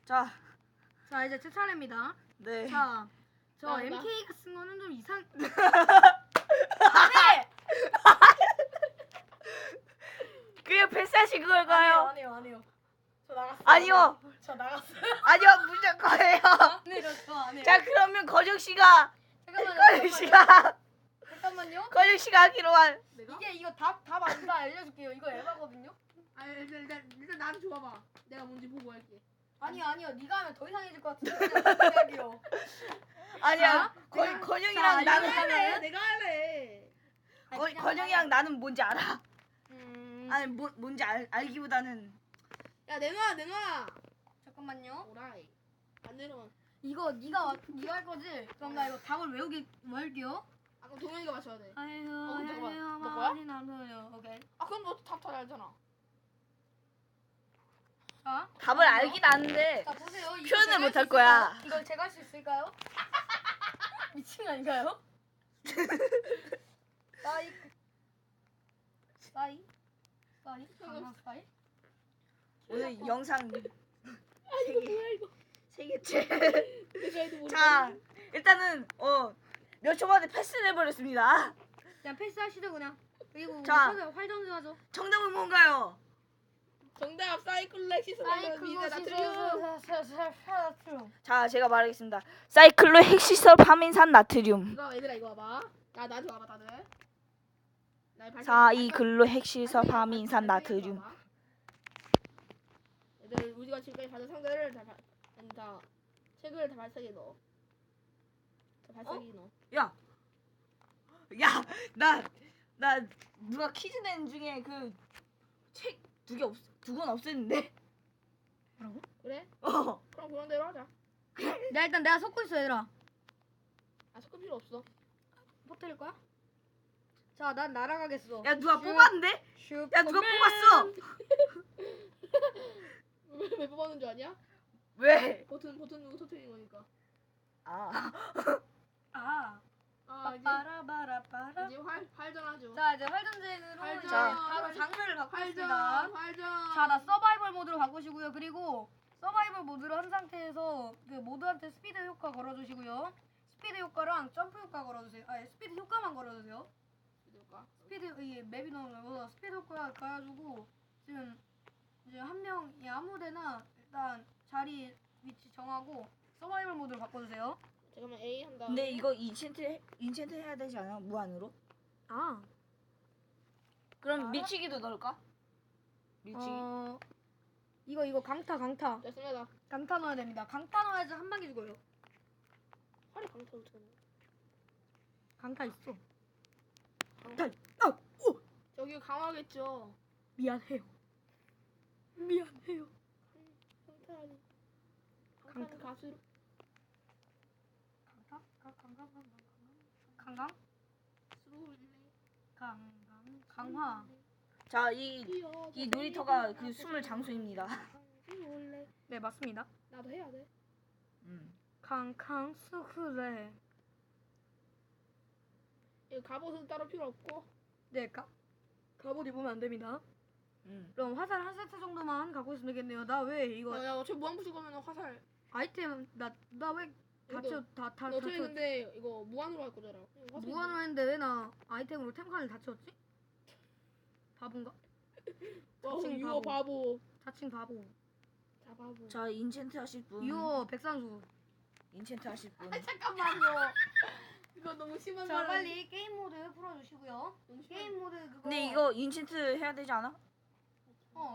자, 자 이제 제 차례입니다. 네. 자, 저 나. MK가 쓴 거는 좀 이상. 그냥 패스하신 걸까요? 아니요. 저 나갔어요. 아니요. 저 나갔어요. 아니요, 무조건이에요. 아니요, 저 아니에요. 자, 그러면 거정 씨가 잠깐만요. 잠깐만요. 거정 씨가 하기로 한. 이게 이거 답 안다 알려줄게요. 이거 에바거든요. 아 일단 나한테 줘봐봐. 내가 뭔지 보고 할게. 아니요. 네가 하면 더 이상해질 것 같은데. 그냥 할게요. 아니야. 내가- 건영이랑 자, 나는 이거는- 내가 할래. 건영이랑 나는 뭔지 알아. 음. 아니 뭔지 알기보다는 야 내놔. 잠깐만요. 오라이. 안 내려면. 이거 네가 할 거지? 그럼 나 이거 답을 외울게요. 아 그럼 동현이가 맞춰야 돼. 아유, 그럼 잠깐만. 너 거야? 많이 나눠요. 오케이. 아 그럼 너답다 알잖아. 자, 답을 알긴 아는데 자 보세요. 이거 표현을 제가 못할 할수 거야. 있을까요? 이걸 제가 할 수 있을까요? 미친 거 아닌가요? 싸이 강남 스타일? 오늘 영상 이거 뭐야 이거. 세 개째. 내가 해도 모르겠어. 자, 일단은 몇 초 만에 패스를 해버렸습니다. 그냥 패스하시죠 그냥. 그리고 자. 활전하죠. 정답은 뭔가요? 정답 사이클렉시스 미네 나트륨. 자, 제가 말하겠습니다. 사이클로 핵시설 파민산 나트륨. 이거 얘들아 이거 봐봐. 나한테 와봐 다들. 사이클로 핵시설 파민산 나트륨. 얘들 우리가 지금까지 받은 상자를 다 책을 다 발색해 넣어. 발색해 넣어. 야, 나 누가 퀴즈 낸 중에 그 책 두 권 없앴는데. 뭐라고? 그래? 어. 그럼 그런 대로 하자. 내가 섞고 있어 얘들아. 아 섞을 필요 없어. 퍼뜨릴 거야? 자, 난 날아가겠어. 야, 누가 뽑았는데? 야, 누가 뽑았어? 왜 뽑았는 줄 아냐? 왜? 버튼 누구 터트리는 거니까. 아, 아 이제 빠라바라바라. 이제 활전하죠. 자, 이제 활전쟁으로 활전. 이제 바로 장르를 바꾸겠습니다. 활전. 자, 나 서바이벌 모드로 바꾸시고요. 그리고 서바이벌 모드로 한 상태에서 그 모두한테 스피드 효과 걸어주시고요. 스피드 효과랑 점프 효과 걸어주세요. 아니, 스피드 효과만 걸어주세요. 스피드 이 맵이 너무 넓어서 스피드 효과 가지고 지금 이제 한 명이 아무데나 일단 자리 위치 정하고 서바이벌 모드로 바꿔주세요. 잠깐만 A 한다. 근데 이거 인챈트 해야 되지 않아? 무한으로? 아, 그럼 알아? 밀치기도 넣을까? 밀치기. 이거 강타 됐습니다. 강타 넣어야 됩니다. 강타 넣어야지 한 방에 죽어요. 활이 강타로 쳐. 강타 있어. 저기 강화겠죠. 미안해요. 강타라니. 강타. 강타는 가수로. 강강? 강화. 자, 이 놀이터가 그 숨을 장소입니다. 네, 맞습니다. 나도 해야 돼. 강수그레. 이거 갑옷은 따로 필요 없고. 네, 갑옷 입으면 안 됩니다. 음. 그럼 화살 한 세트 정도만 갖고 있으면 되겠네요. 나 왜 이거 야, 어차피 무한 부실 거면 화살. 아이템 나 왜 다쳐 너 어차피 근데 이거 무한으로 할 거잖아. 무한으로 했는데 왜 나 아이템으로 템칸을 다 채웠지? 바본가? 자칭 유어 바보. 자칭 바보. 자 바보. 자, 인챈트 하실 분. 유어 백산수. 인챈트 하실 분. 잠깐만요. 이거 너무 심한 자, 말. 빨리 게임 모드 풀어주시고요. 게임 모드 그거. 근데 이거 인챈트 해야 되지 않아?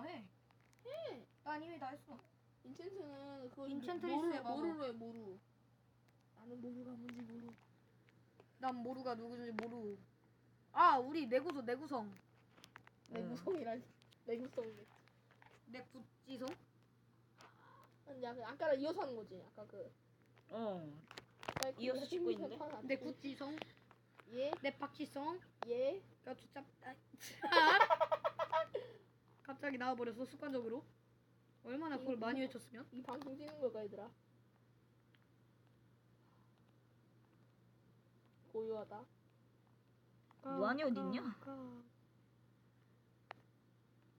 해. 난 이미 다 했어. 인챈트는 그거 인챈트 리스트에 봐봐. 모루로 해 모루. 나는 모루가 뭔지 모루. 난 모루가 누구인지 모루. 아, 우리 내구성. 내구성이라니. 내구성. 내구지성? 야, 아까랑 이어서 하는 거지. 아까 그. 이어서 찍고 있는데? 내구지성? 예. 내박지성? 예. 야, 진짜. 갑자기 나와버렸어 습관적으로. 얼마나 그걸 많이 외쳤으면? 이 방송 찍는 걸까 얘들아? 고요하다. 무한이 어딨냐?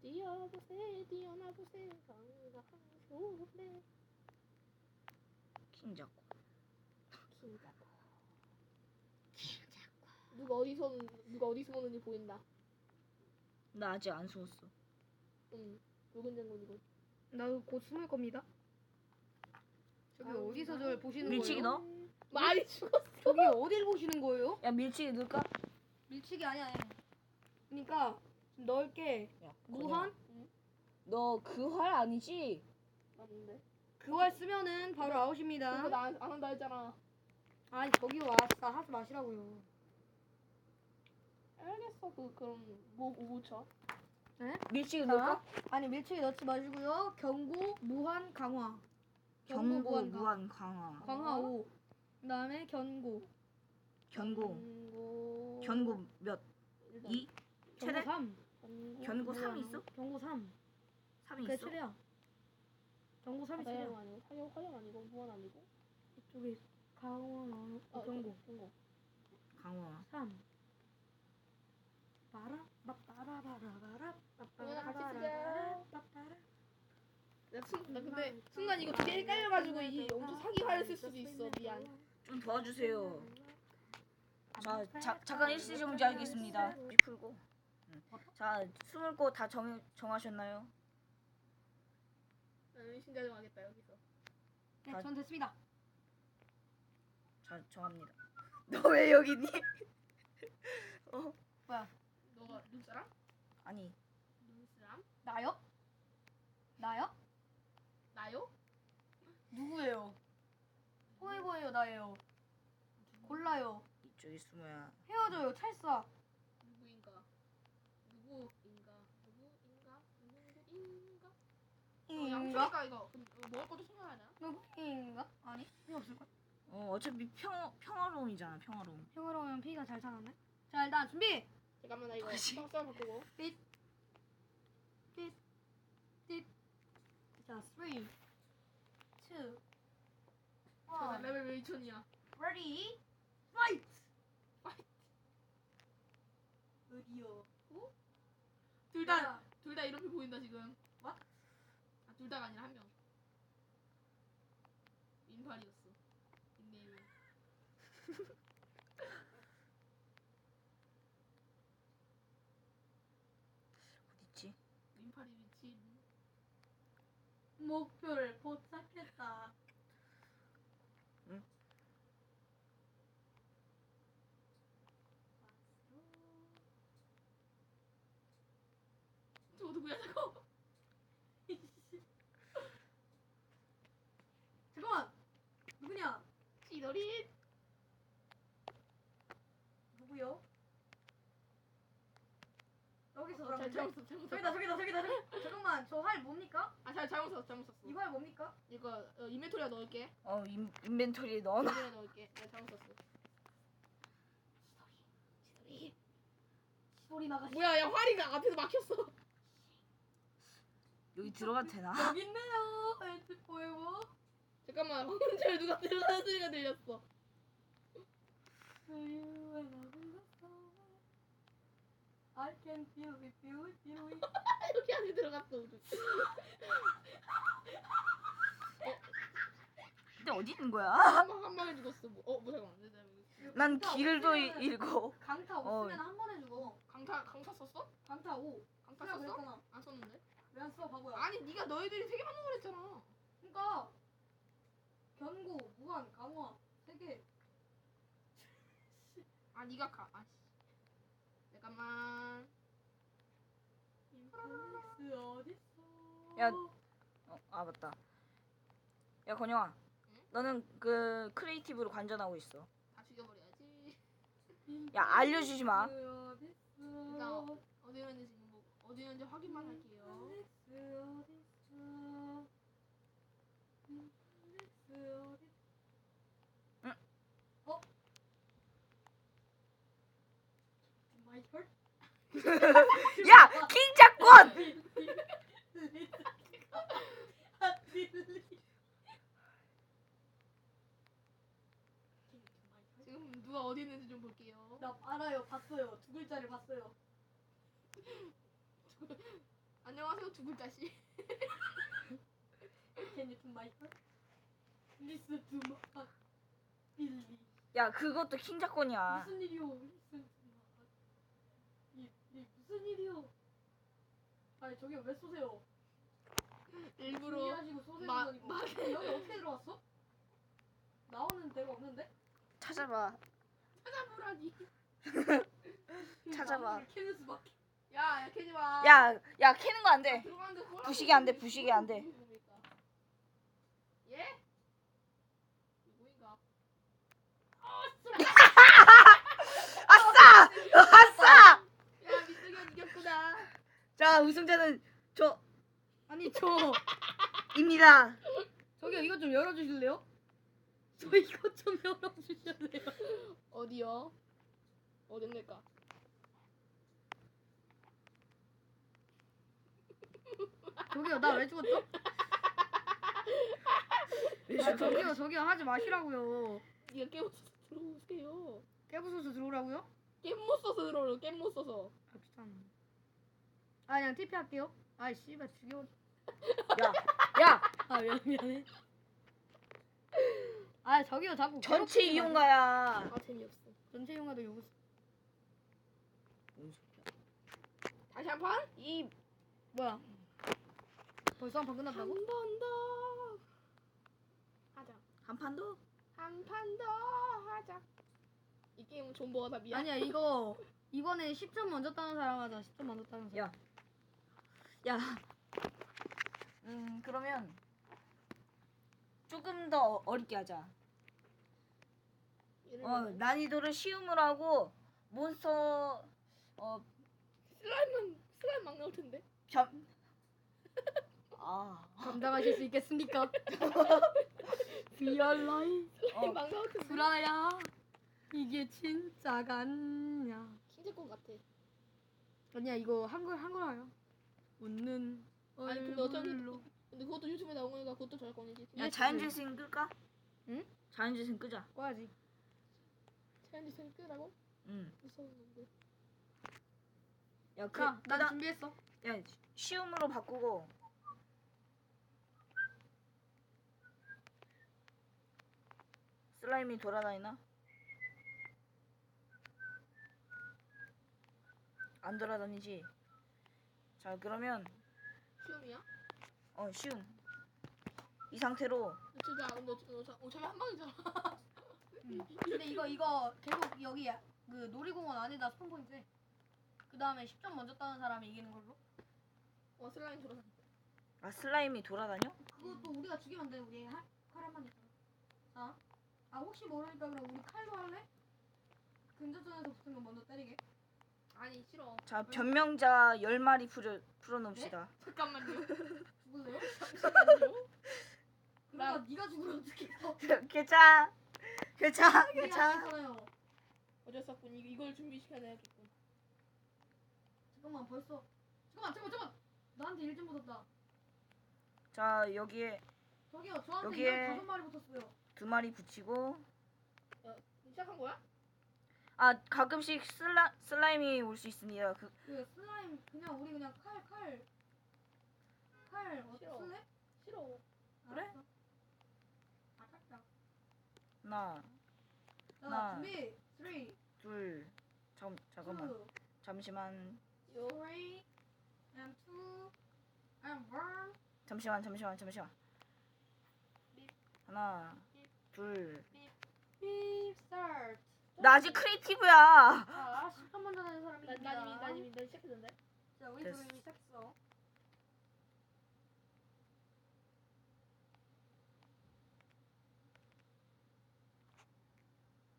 뛰어보세 뛰어나보세 강가 한소래 킹 잡고. 누가 어디 숨었는지 보인다. 나 아직 안 숨었어. 응. 붉은 장군이고. 나도 곧 숨을 겁니다. 저기 아, 어디서 저를 보시는 밀치기 거예요? 넣어? 많이 죽었어. 저기 어딜 보시는 거예요? 야 밀치기 넣을까? 밀치기 아니야. 그러니까 좀 넓게 야, 무한 너그 활 아니지? 맞는데. 그 말 쓰면은 바로 아웃입니다. 그거 나안 한다 했잖아. 아니 저기 와서 하지 마시라고요. 알겠어. 그럼 뭐 쳐? 밀치기 자, 넣을까? 아니 밀치기 넣지 마시고요. 경고 무한 강화. 경고 무한 강화. 무한 강화. 강화 5. 그다음에 견고. 견고 몇? 일단 2? 견고 최대? 3. 견고 3 있어? 경고 3. 3이 그게 있어? 최대야. 경고 3이 화장 최대야. 아니고 화장 아니고 무한 아니고. 이쪽에 강화 경고 경고. 강화. 3. 빠라 빠빠라바라바라 동현아, 같이 빠빠라바라바라 쓰자. 빠빠라. 나 근데 순간 이거 두 개 헷갈려가지고 이 엄청 사기 화를 쓸 수도 있어. 미안. 좀 도와주세요. 잠깐 일시 정지 하겠습니다. 풀고. 자, 숨을 곳 다 정하셨나요? 나는 신자 정하겠다 여기서. 네, 전 됐습니다. 자, 정합니다. 너 왜 여기 있니? 뭐야? 너가 눈사람? 아니, 눈사람? 나요? 나요? 나요? 누구예요? 포에버예요, 나예요. 골라요. 이쪽에 숨어야. 헤어져요, 찰싸. 누구인가? 누구인가? 인가? 양초니까 이거 먹을 것도 챙겨야 되나? 누구인가? 아니, 필요 없을 걸. 어차피 평화로움이잖아, 평화로움. 평화로우면 피가 잘 차는데. 자, 일단 준비. 잠깐만 나 이거 뭐지? 쌍 바꾸고. 자, 3, 2, 1. 나 레벨 왜 2000이야? Ready? Fight! 어디요? 둘 다 이렇게 보인다 지금. What? 아, 둘 다가 아니라 한 명. 민팔이었어. 닉네임이. 어딨지? 민팔이 미친. 목표를 포착했다. 응? 저거 누구야 저거? 잠깐만. 누구냐? 시더린. 누구요? 여기서 잘 그러면 잘못 저기다. 잠깐만, 저 활 뭡니까? 잘못 썼어. 이 활 뭡니까? 이거 인벤토리에 넣을게. 인벤토리에 넣어놔. 인벤토리에 넣을게. 내가 잘못 썼어. 시더린. 소리 나가시. 뭐야 야 화리가 앞에서 막혔어. 여기 들어가도 되나? 여기 있네요. 엔트 포에버. 잠깐만 황금절 누가 들어가는 소리가 들렸어. I can feel it. 여기 안에 들어갔어. 근데 어디 있는 거야? 한 방에 죽었어. 뭐 잠깐만. 난 길도 잃고. 강타 어. 없으면 한 번에 죽어. 강타 썼어? 강타 5. 강타 쓰라고 썼어? 그랬잖아. 안 썼는데? 왜 안 써, 바보야? 아니 네가 너희들이 3개만 넣으라 했잖아. 그러니까 견고, 무한, 강화 3개. 아 네가 아씨. 잠깐만. 인플렉스 어딨어? 야, 맞다. 야, 건영아. 응? 너는 그 크리에이티브로 관전하고 있어. 다 죽여버려야지. 야, 알려주지 마. 어딨어? 일단 어디 있는지 지금 뭐 어디 있는지 확인만 할게요. 인플렉스 어딨어? 인플렉스 어딨어? 응? 마이 털? 야, 킹작권! 지금 누가 어디 있는지 좀 볼게요. 나 알아요. 봤어요. 2글자를 봤어요. 안녕하세요 두 글자씨. Can you do my part? Listen to my heart. 빌리. 야 그것도 킹작권이야. 무슨 일이요? Listen to my heart. 이 무슨 일이요? 아니 저기 왜 쏘세요? 일부러 준비하시고 쏘세요. 마- 아니고. 여기 어떻게 들어왔어? 나오는 데가 없는데? 찾아봐. 찾아보라니. 찾아봐. 나무를 캐는 수밖에. 야, 캐지 마. 야 캐는 거 안 돼. 들어가는데 그거랑 부식이 안 돼, 부식이 안 돼. 뭡니까? 예? 누구인가? 아싸! 아싸! 야, 민석이가 이겼구나. 자 우승자는 아니 저 저입니다. 저기요 이것 좀 열어주실래요? 저 이것 좀 열어주실래요? 어디요? 어딘일까? 저기요 나 왜 죽었죠? 아, 저기요 하지 마시라고요. 니가 게임 못 써서 들어오세요. 깨부숴서 들어오라고요? 게임 못 써서 들어오려. 게임 못 써서. 아 귀찮네. 아 그냥 TP 할게요. 아이 씨발 죽여. 야 아 미안해. 아 저기요 자꾸 전체 괴롭히지 마세요. 이용가야. 아, 재미없어. 전체 이용가도 요구. 다시 한 판? 이 뭐야? 벌써 한 판 끝났다고? 한 번 더 하자. 한 판 더? 한 판 더 하자. 이 게임은 존버가 다 미안. 아니야 이거 이번에 10점 먼저 따는 사람 하자. 10점 먼저 따는 사람. 야. 그러면 조금 더 어렵게 하자. 예를 들어 난이도를 쉬움으로 하고 몬스터 슬라임 막 나올 텐데. 겸 감당하실 수 있겠습니까? 비얼라이 슬라임 막 나올 텐데. 구라야 이게 진짜 같냐? 킹제권 같아. 아니야 이거 한글화야. 웃는 아니, 근데 어차피 얼굴로. 근데 그것도 유튜브에 나온 거니까 그것도 저작권이지. 야 자연재생 끌까? 응? 자연재생 끄자. 꺼야지. 체인지 생 끄라고? 응. 무서운 놈들. 야 자, 난 그다음- 준비했어. 야 쉬움으로 바꾸고 슬라임이 돌아다니나? 안 돌아다니지. 자 그러면 시험이야? 쉬움. 이 상태로 진짜 근데 어차피 한 방이잖아. 근데 이거 계속 여기 그 놀이공원 안에다 스폰 포인트 해. 그 다음에 10점 먼저 따는 사람이 이기는 걸로. 와, 슬라임 돌아다니. 슬라임이 돌아다녀? 그것도 우리가 죽이면 돼. 우리 칼 한만 있잖아. 자, 혹시 모르니까 그럼 우리 칼로 할래? 근접전에서 붙은 거 먼저 때리게. 아니, 싫어. 자 변명자 10마리 풀어놓읍시다. 잠깐만요. 죽을래요? 잠시만요. 그러다 네가 죽으면 어떡해? 괜찮아. 괜찮아. 네가 괜찮아. 괜찮아요. 어쩔 수 없군. 이걸 준비시켜야겠군. 잠깐만 벌써. 잠깐만. 나한테 1점 붙었다. 자 여기에 저기요 저한테 여기에- 15마리 붙었어요. 2마리 붙이고 시작한 거야? 가끔씩 슬라임이 올 수 있습니다. 그 슬라임 그냥 우리 그냥 칼 싫어. 쓸래? 싫어. 그래? 알았어. 아깝다. 하나, 자 하나. 준비 3, 둘, 잠깐만. 2, 잠시만. 3, and 2, and 1. 잠시만. 하나, 삐. 둘. 삐 스타트. 나 아직 크리에이티브야. 자 10점 먼저 내는 사람이 난 이미 시작했는데. 자 우리 됐어. 둘이 이미 시작했어.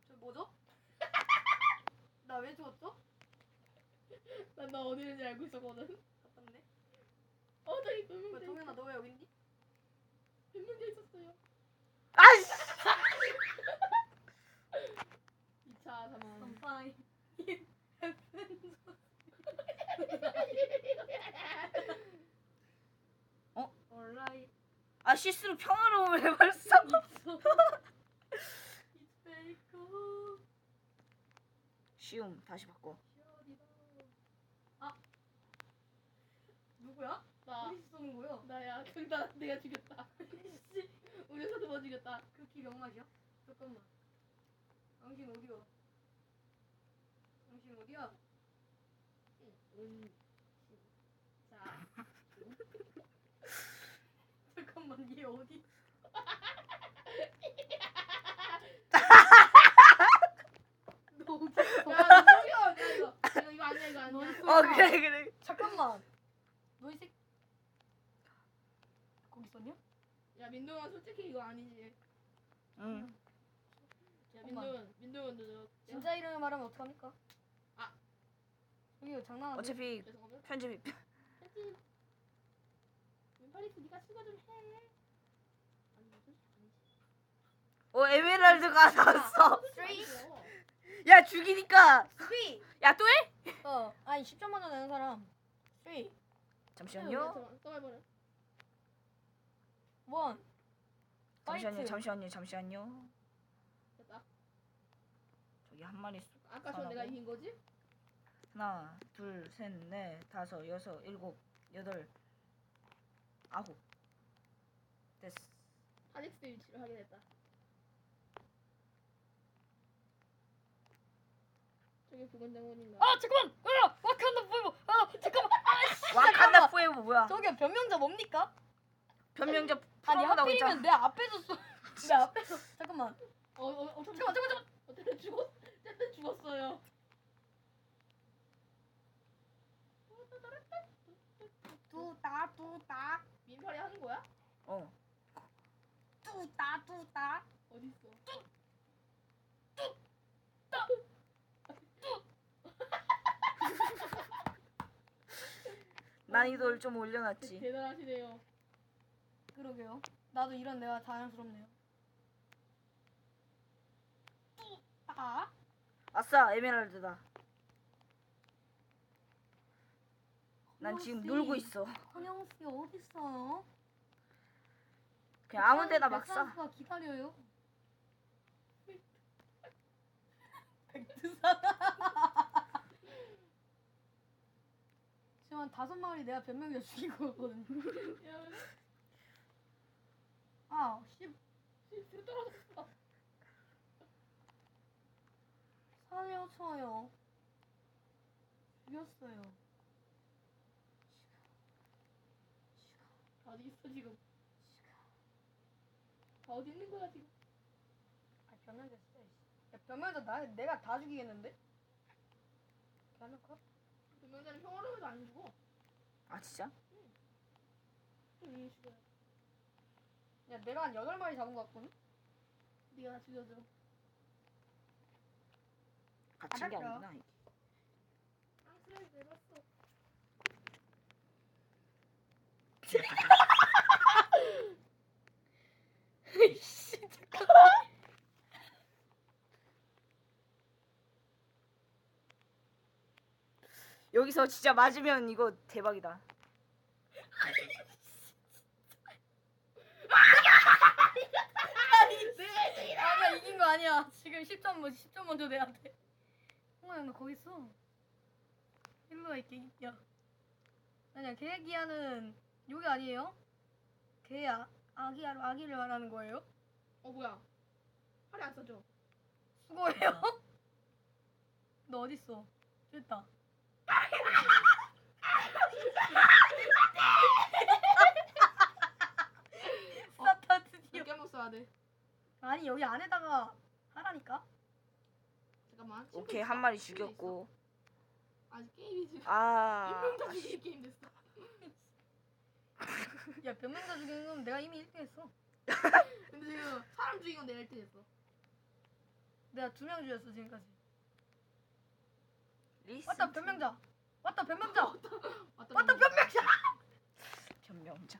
저 뭐죠? 나 왜 죽었죠? 난 너 어디 있는지 알고 있었거든. 답답네. 저기 왜 분명히 동현아 너 왜 여기 있니? 분명히 있었어요. 아이씨. 2차 담원. 깜빡이. 얼라이. 실수로 평화로움을 해버렸어. 이스페이커. 쉬움 다시 바꿔. 누구야? 나 어디서 쏘는 거야? 나야. 내가 죽였다. 우리 사도 뭐 죽였다. 이겼다. 쿠키 명맛이야? 잠깐만. 당신 어디야? 당신 어디야? 자, 잠깐만 얘 어디? 너 어디 있어? 야, 민동현, 이거 아니야, 이거 너 아니야. 있어. 그래 그래. 잠깐만. 너 이 새끼 거기 있었냐? 야, 민동현 솔직히 이거 아니지. 응. 야, 잠깐만. 민동현도 저. 진짜 이름을 말하면 어떡합니까? 아. 저기 장난하지? 어차피 죄송합니다. 편집이. 편집. 민파리스 네가 추가 좀 해. 아니, 솔직히 아니지. 에메랄드가 나왔어. Three. 야 죽이니까. 3. 야 또 해? 아니 10점 만점 내는 사람. 3. 1. 잠시만요. 또 해보래. 잠시만요. 파이트. 잠시만요. 됐다. 저기 한 마리. 아까 저 내가 이긴 거지? 하나, 둘, 셋, 넷, 다섯, 여섯, 일곱, 여덟, 아홉. 됐어. 하닉스 위치를 확인했다. 저기 붉은 장군인가? 아 잠깐만. 와칸다 포에버. 잠깐만. 와칸다 포에버 뭐야? 저기 변명자 뭡니까? 변명자 아니 풀어보라고 하필이면 했잖아. 내 앞에서 쏘. 내 앞에서. 잠깐만. 잠깐만. 어떻게 죽었어요. 뚜따. 민파리 하는 거야? 어. 뚜따. 어디 있어? 난이도를 좀 올려놨지. 대단하시네요. 그러게요. 나도 이런 내가 자연스럽네요. 뚜따. 아싸, 에메랄드다. 난 지금 놀고 있어. 헌영 씨 어디 있어요? 그냥 아무데나 막 쏴. 백산수가 기다려요. 백두산. 지금 한 5마리 내가 변명자 죽인 거거든. 야, 아, 뒤로 떨어졌어. 살려줘요. 죽였어요. 어디 있어 지금? 어디 있는 거야 지금? 아, 변명자 진짜. 야, 변명자 내가 다 죽이겠는데? 개할까? 분명자는 평화로워도 안 죽어. 아 진짜? 응, 죽어. 야, 내가 한 8마리 잡은 거 같거든? 네가 나 죽여줘. 갇힌 게 알았죠. 아니구나. 이게. 앙스를 내봤어. 씨, 잠깐만. 여기서 진짜 맞으면 이거 대박이다. 아니야, 이긴 거 아니야. 지금 10점 먼저 내야 돼. 홍아야, 너 거기 있어. 일로 와, 이 개기야. 아니야, 개기야는 요게 아니에요? 개야. 아기를 말하는 거예요? 뭐야? 팔이 안 써져. 수고해요. 너 어디 있어? 됐다. 스타트 드디어. 몇 개만 써야 돼? 아니 여기 안에다가 하라니까. 잠깐만. 오케이 한 마리 죽였고. 아직 게임이 지금. 아. 인명자 죽이기 게임 됐어. 야 변명자 죽이는 건 내가 이미 1등했어. 근데 지금 사람 죽인 건 내가 1등 했어. 내가 2명 죽였어 지금까지. 리슨. 왔다 변명자. 왔다 변명자. 왔다 왔다 변명자. 변명자.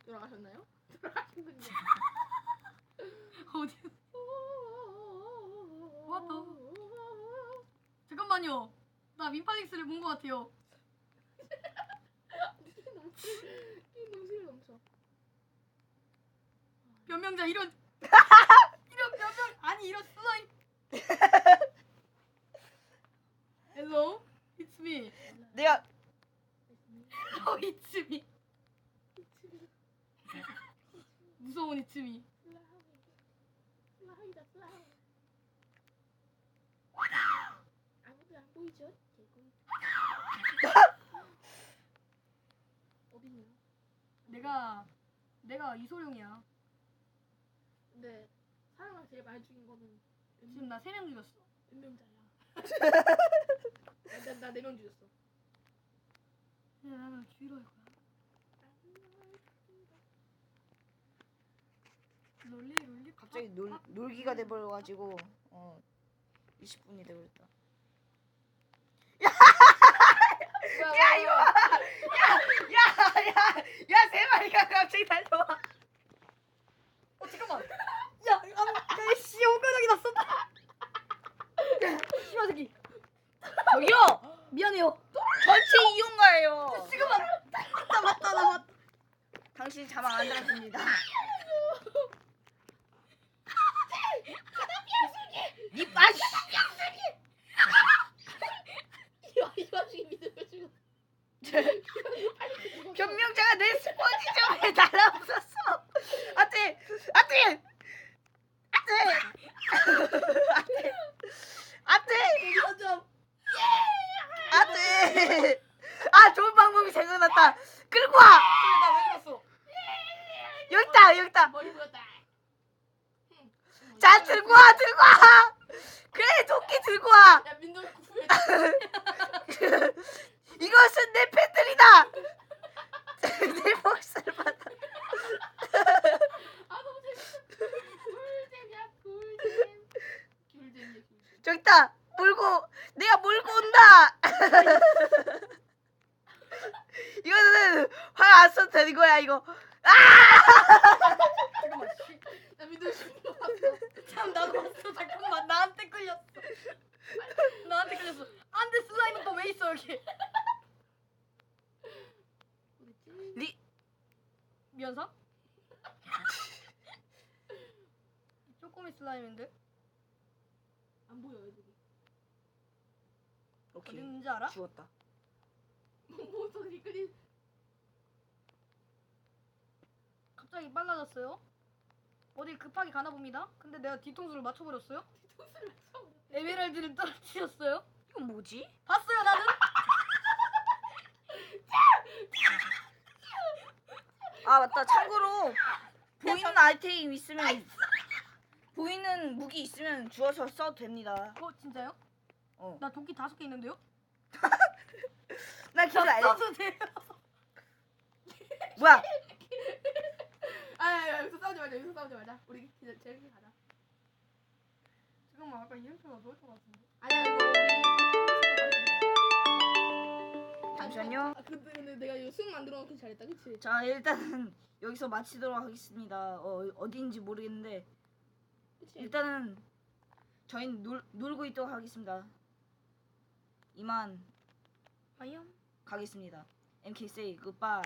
돌아가셨나요? 돌아가신군요. 어디? 왔다. 잠깐만요. 나 민파닉스를 본 것 같아요. 너무 스릴 넘쳐. 변명자 이런 변명 아니 이런 슬라임. Hello, it's me. 내가 Oh, it's me. 무서운 it's me. 슬라이다 슬라이. 아무도 안 보이죠? 개꿀. 어딨냐? 내가 이소룡이야. 근데 사람을 제일 많이 죽인 거는 지금 나 3명 죽였어. 몇 명자야? 나 4명 죽였어. 근데 나는 주의로 할 거야. 롤리 갑자기 놀기가 돼버려가지고 20분이 돼버렸다. 야 이거 야, 세 마리가 갑자기 달려와. 잠깐만. 야, 씨, 오가닥이 났어. 씨발 새끼. 저기요, 미안해요. 전체 이용가예요. 지금만. 맞다. 당신 자막 안 달았습니다. 니 빠시. 이 와중에 믿으면 죽어. 변명자가 내 스포지점에 달아붙었어. 안돼. 아, 좋은 방법이 생각났다. 끌고 와. 나왜 그랬어? 여기 있다. 머리 보였다. 자, 들고 와. 그래, 도끼 들고 와. 야 민돌 구해. 이것은 내 팬들이다. 내 몫을 받아. 아 너무 재밌어. 굴잼이야 굴잼. 귤잼이야 귤잼. 저기 있다. 내가 몰고 온다. 이거는 화 안 써도 되는 거야, 이거. 잠깐만. 씨. 야 민돌 죽인 거 봤어. 참 나도 봤어. 잠깐만. 나한테 끌렸어. 안돼 슬라임 오빠 왜 있어 여기? 어딨지? 미연사? 쪼꼬미 슬라임인데? 안 보여 애들이. 어디 오케이. 있는지 알아? 죽었다. 몬스터들이 끌린. 갑자기 빨라졌어요. 어디 급하게 가나 봅니다. 근데 내가 뒤통수를 맞춰버렸어요. 뒤통수를 맞춰. 에메랄드를 떨어뜨렸어요. 이건 뭐지? 봤어요 나는? 아, 맞다. 참고로 보이는 아이템 있으면 보이는 무기 있으면 주워서 써도 됩니다. 진짜요? 어. 나 도끼 5개 있는데요? 나 기술 알지? 써도 돼요? 뭐야? 아 여기서 싸우지 말자. 우리 제일 가자. 잠깐만 아까 이름표가 뭐였던 것 같은데. 아니야 이거 우리 잠시만요. 아 근데 내가 이거 수능 만들어 놓기 잘했다 그치? 자, 일단은 여기서 마치도록 하겠습니다. 어디인지 모르겠는데 그치? 일단은 저희는 놀고 있도록 하겠습니다. 이만 아이언? 가겠습니다. MK say goodbye.